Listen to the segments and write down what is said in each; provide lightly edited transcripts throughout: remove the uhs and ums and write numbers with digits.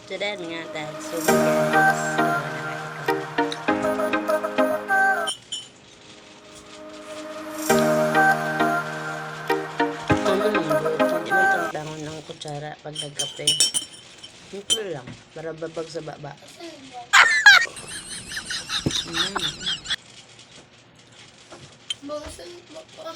Today nga dahil so guys. Hindi man tagdangon ng kutsara pag nagkape. Simple lang. Para babag sa baba. Bawasan mo pa.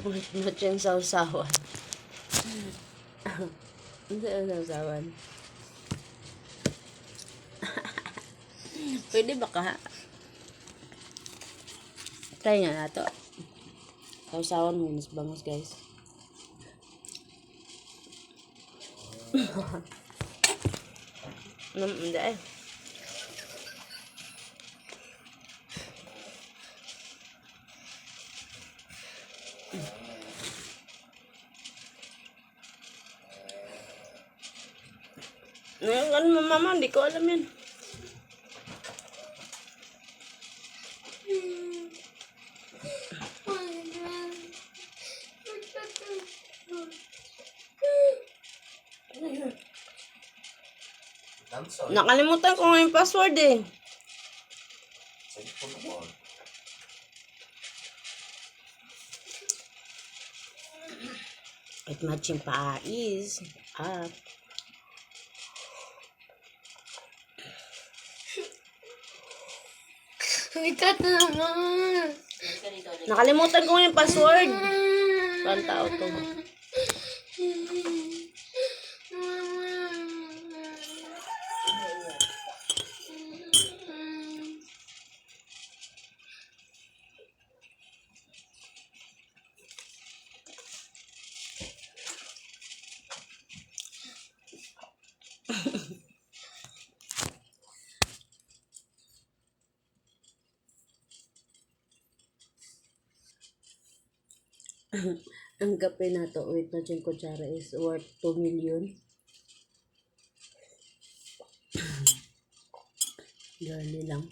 Much yung sausawan. Hindi ang sausawan. Pwede ba ka? Try nga na to. Sausawan minus bangus guys. Hindi eh. Ano mama, hindi ko alam yan. Nakalimutan ko nga yung password eh. At matching pa is up. Ikat naman. Nakalimutan ko nga yung password. Parang tao to. Ang kape na to, wait na yung kutsara is worth 2 million. Dali lang.